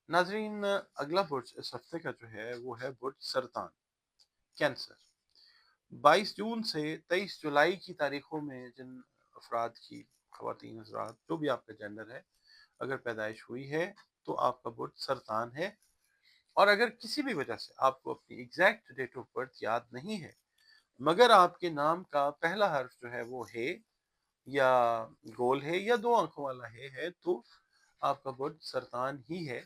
नाजरीन, अगला बुर्ज इस हफ्ते का जो है वो है बुर्ज सरतान, कैंसर। 22 जून से 23 जुलाई की तारीखों में जिन अफराद की, खवातीन हजरात, जो भी आपका जेंडर है, अगर पैदाइश हुई है तो आपका बुर्ज सरतान है। और अगर किसी भी वजह से आपको अपनी एग्जैक्ट डेट ऑफ बर्थ याद नहीं है, मगर आपके नाम का पहला हर्फ जो है वो है या गोल है या दो आंखों वाला है तो आपका बुर्ज सरतान ही है,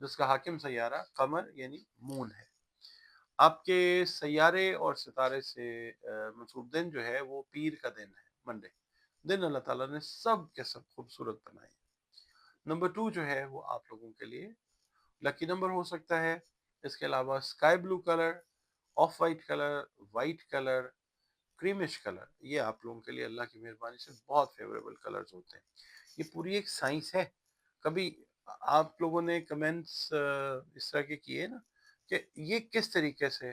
जिसका हाकिम सैयारा कमर यानी मून है। आपके सैयारे और सितारे से मंसूब दिन जो है वो पीर का दिन है, मंडे। दिन अल्लाह ताला ने सब के सब खूबसूरत बनाए। नंबर 2 जो है वो आप लोगों के लिए लकी नंबर हो सकता है। इसके अलावा sky blue colour, of white colour, white colour, creamish colour, ये आप लोगों के लिए अल्लाह की मेहरबानी से बहुत फेवरेबल कलर्स होते हैं। ये पूरी एक साइंस है। कभी आप लोगों ने कमेंट्स इस तरह के किए ना कि ये किस तरीके से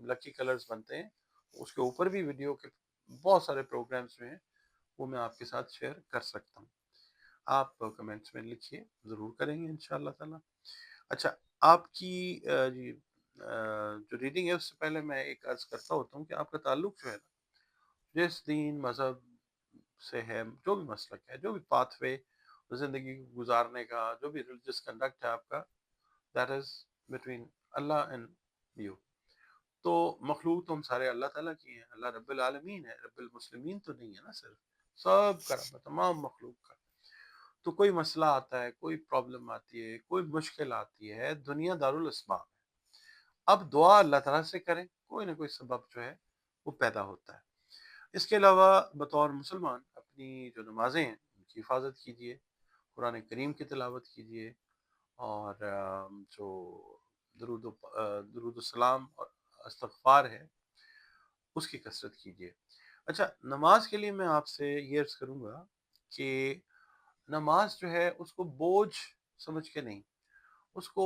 लकी कलर्स बनते हैं, उसके ऊपर भी वीडियो के बहुत सारे प्रोग्राम्स में हैं, वो मैं आपके साथ शेयर कर सकता हूँ। आप कमेंट्स में लिखिए, ज़रूर करेंगे इंशाअल्लाह ताला। अच्छा, आपकी जो रीडिंग है उससे पहले मैं एक अर्ज़ करता होता हूँ कि आपका ताल्लुक जो है ना, जिस दीन मज़हब से है, जो भी मसलक है, जो भी पाथवे ज़िंदगी को गुजारने का, जो भी रिलीजियस कंडक्ट है आपका, that is between Allah and you. तो मखलूक तो हम सारे अल्लाह ताला की हैं, अल्लाह रब्बिल आलमीन है, रब्बिल मुस्लिमीन तो नहीं है ना सिर्फ, सब का रब है, तमाम मखलूक का। तो कोई मसला आता है, कोई प्रॉब्लम आती है, कोई मुश्किल आती है, दुनिया दारुल अस्बाब है। अब दुआ अल्लाह ताला से करें, कोई ना कोई सबब जो है वो पैदा होता है। इसके अलावा बतौर मुसलमान अपनी जो नमाज़ें हैं उनकी हिफाजत कीजिए, कुरान करीम की तिलावत कीजिए, और जो दरूद सलाम और इस्तग़फ़ार है उसकी कसरत कीजिए। अच्छा, नमाज के लिए मैं आपसे ये अर्ज़ करूँगा कि नमाज जो है उसको बोझ समझ के नहीं, उसको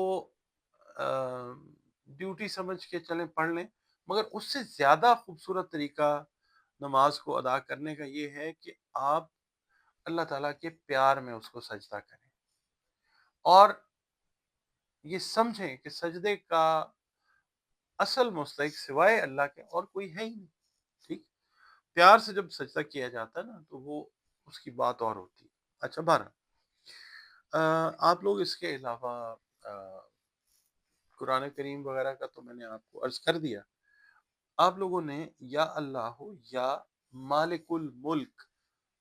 ड्यूटी समझ के चलें, पढ़ लें, मगर उससे ज़्यादा खूबसूरत तरीका नमाज को अदा करने का ये है कि आप अल्लाह ताला के प्यार में उसको सजदा करें और ये समझें कि सजदे का असल मुस्तहिक सिवाय अल्लाह के और कोई है ही नहीं। ठीक, प्यार से जब सजदा किया जाता है ना तो वो उसकी बात और होती है। अच्छा, 12 आप लोग इसके अलावा कुरान करीम वगैरह का तो मैंने आपको अर्ज कर दिया। आप लोगों ने या अल्लाह या मालिकुल मुल्क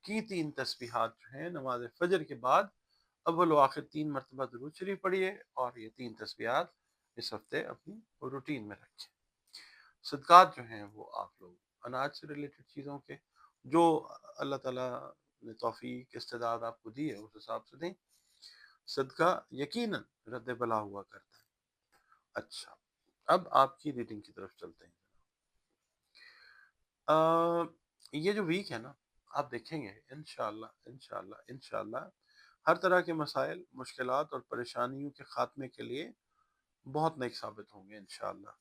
की 3 तस्बीहात जो हैं नमाज फजर के बाद अव्वल व आखिर 3 मरतबा दुरूद शरीफ पढ़िए और ये 3 तस्बीहात इस हफ्ते अपनी रूटीन में रखें। सदक़ात जो हैं वो आप लोग अनाज से रिलेटेड चीज़ों के, जो अल्लाह ताला ने तौफ़ीक इस्तेदाद आपको दी है उस हिसाब से दें। सदका यकीनन रद्द बला हुआ करता है। अच्छा, अब आपकी रीडिंग की तरफ चलते हैं। ये जो वीक है ना, आप देखेंगे इंशाअल्लाह इंशाअल्लाह इंशाअल्लाह हर तरह के मसाइल, मुश्किलात और परेशानियों के ख़ात्मे के लिए बहुत नेक साबित होंगे इंशाअल्लाह।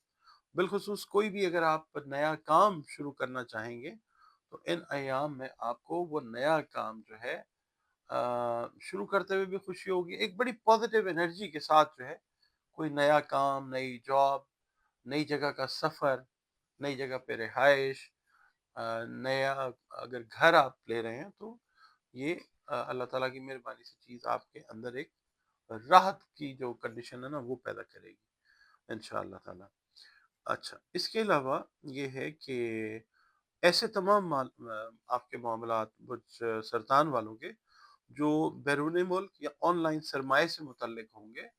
बिलख़ुसूस कोई भी अगर आप नया काम शुरू करना चाहेंगे, तो इन अय्याम में आपको वो नया काम जो है शुरू करते हुए भी खुशी होगी। एक बड़ी पॉज़िटिव एनर्जी के साथ जो है कोई नया काम, नई जॉब, नई जगह का सफ़र, नई जगह पे रिहाइश, नया अगर घर आप ले रहे हैं तो ये अल्लाह ताला की मेहरबानी से चीज़ आपके अंदर एक राहत की जो कंडीशन है ना वो पैदा करेगी इंशाअल्लाह ताला। अच्छा, इसके अलावा ये है कि ऐसे तमाम आपके मामलात कुछ सरतान वालों के जो बैरून मुल्क या ऑनलाइन सरमाए से मुतल्लिक होंगे,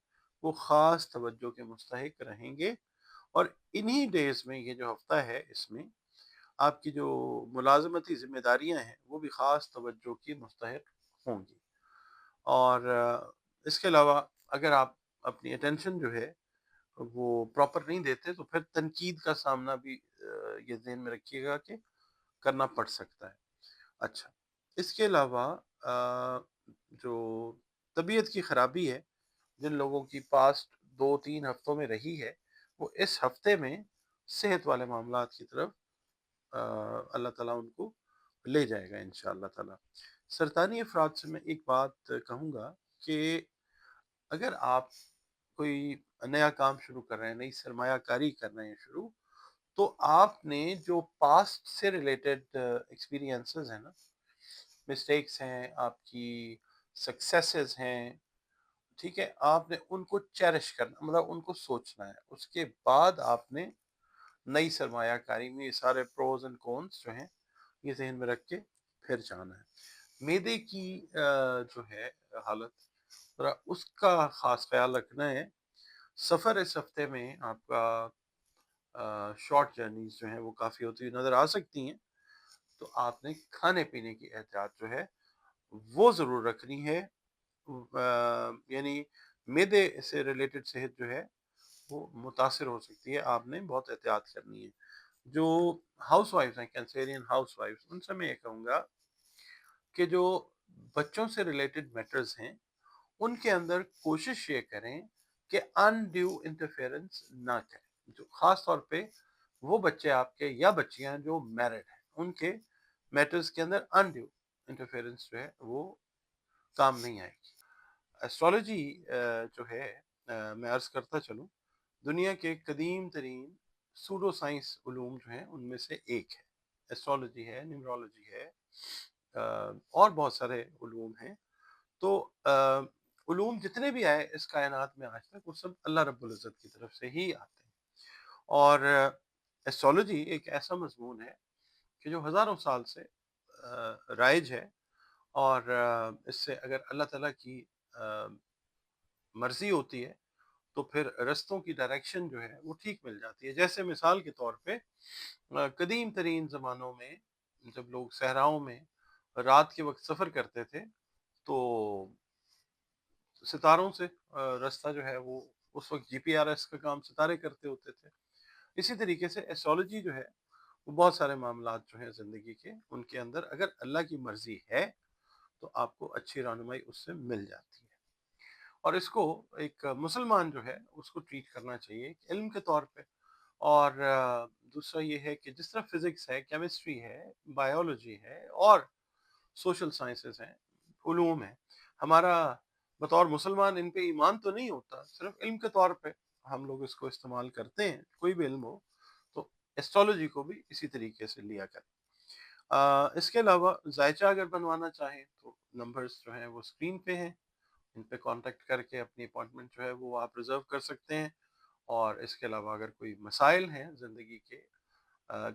वो ख़ास तवज्जो के मुस्तहिक रहेंगे। और इन्हीं डेज़ में, ये जो हफ़्ता है इसमें आपकी जो मुलाज़मती ज़िम्मेदारियाँ हैं वो भी ख़ास तवज्जो की मुस्तहिक होंगी। और इसके अलावा अगर आप अपनी अटेंशन जो है वो प्रॉपर नहीं देते तो फिर तनकीद का सामना भी ये ज़हन में रखिएगा कि करना पड़ सकता है। अच्छा, इसके अलावा जो तबीयत की ख़राबी है, जिन लोगों की पास्ट 2-3 हफ्तों में रही है, वो इस हफ्ते में सेहत वाले मामलात की तरफ अल्लाह ताला उनको ले जाएगा इंशाअल्लाह ताला। सरतानी अफ़राद से मैं एक बात कहूँगा कि اگر آپ کوئی نیا کام شروع کر رہے ہیں، نئی سرمایہ کاری کر رہے ہیں شروع، تو آپ نے جو پاسٹ سے ریلیٹڈ ایکسپیرینسز ہیں نا، مسٹیکس ہیں، آپ کی سکسیسز ہیں، ٹھیک ہے، آپ نے ان کو چیرش کرنا، مطلب ان کو سوچنا ہے. اس کے بعد آپ نے نئی سرمایہ کاری میں یہ سارے پروز اینڈ کونس جو ہیں یہ ذہن میں رکھ کے پھر جانا ہے. میدے کی جو ہے حالت، ذرا اس کا خاص خیال رکھنا ہے. سفر اس ہفتے میں آپ کا شارٹ جرنیز جو ہیں وہ کافی ہوتی ہوئی نظر آ سکتی ہیں، تو آپ نے کھانے پینے کی احتیاط جو ہے وہ ضرور رکھنی ہے. یعنی میدے سے ریلیٹڈ صحت جو ہے وہ متاثر ہو سکتی ہے، آپ نے بہت احتیاط کرنی ہے. جو ہاؤس وائفز ہیں، کینسیرین ہاؤس وائفز، ان سے میں یہ کہوں گا کہ جو بچوں سے ریلیٹڈ میٹرز ہیں ان کے اندر کوشش یہ کریں کہ انڈیو انٹرفیئرنس نہ کریں. جو خاص طور پہ وہ بچے آپ کے یا بچیاں جو میرڈ ہیں، ان کے میٹرز کے اندر انڈیو انٹرفیئرنس جو ہے وہ کام نہیں آئے گی. ایسٹرالوجی جو ہے، میں عرض کرتا چلوں، دنیا کے قدیم ترین سوڈو سائنس علوم جو ہیں ان میں سے ایک ہے. ایسٹرالوجی ہے، نیورولوجی ہے، اور بہت سارے علوم ہیں. تو علوم جتنے بھی آئے اس کائنات میں آج تک، وہ سب اللہ رب العزت کی طرف سے ہی آتے ہیں. اور ایسٹرالوجی ایک ایسا مضمون ہے کہ جو ہزاروں سال سے رائج ہے، اور اس سے اگر اللہ تعالیٰ کی مرضی ہوتی ہے تو پھر رستوں کی ڈائریکشن جو ہے وہ ٹھیک مل جاتی ہے. جیسے مثال کے طور پہ قدیم ترین زمانوں میں جب لوگ صحراؤں میں رات کے وقت سفر کرتے تھے تو ستاروں سے راستہ جو ہے وہ، اس وقت جی پی آر ایس کا کام ستارے کرتے ہوتے تھے. اسی طریقے سے ایسٹرالوجی جو ہے وہ بہت سارے معاملات جو ہیں زندگی کے، ان کے اندر اگر اللہ کی مرضی ہے تو آپ کو اچھی رہنمائی اس سے مل جاتی ہے. اور اس کو ایک مسلمان جو ہے اس کو ٹریٹ کرنا چاہیے ایک علم کے طور پہ. اور دوسرا یہ ہے کہ جس طرح فزکس ہے، کیمسٹری ہے، بایولوجی ہے، اور سوشل سائنسز ہیں، علوم ہیں، ہمارا بطور مسلمان ان پہ ایمان تو نہیں ہوتا، صرف علم کے طور پہ ہم لوگ اس کو استعمال کرتے ہیں. کوئی بھی علم ہو تو ایسٹرالوجی کو بھی اسی طریقے سے لیا کریں. اس کے علاوہ ذائچہ اگر بنوانا چاہیں تو نمبرز جو ہیں وہ اسکرین پہ ہیں، ان پہ کانٹیکٹ کر کے اپنی اپوائنٹمنٹ جو ہے وہ آپ ریزرو کر سکتے ہیں. اور اس کے علاوہ اگر کوئی مسائل ہیں زندگی کے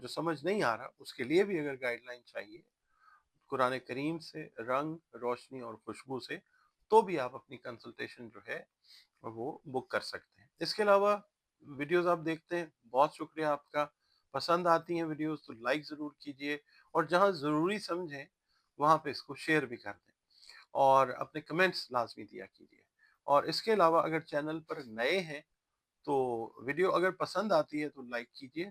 جو سمجھ نہیں آ رہا، اس کے لیے بھی اگر گائیڈ لائن چاہیے قرآن کریم سے، رنگ روشنی اور خوشبو سے، تو بھی آپ اپنی کنسلٹیشن جو ہے وہ بک کر سکتے ہیں. اس کے علاوہ ویڈیوز آپ دیکھتے ہیں، بہت شکریہ آپ کا. پسند آتی ہیں ویڈیوز تو لائک ضرور کیجئے، اور جہاں ضروری سمجھیں وہاں پہ اس کو شیئر بھی کر دیں، اور اپنے کمنٹس لازمی دیا کیجئے. اور اس کے علاوہ اگر چینل پر نئے ہیں تو ویڈیو اگر پسند آتی ہے تو لائک کیجئے،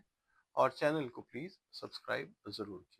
اور چینل کو پلیز سبسکرائب ضرور کیجئے.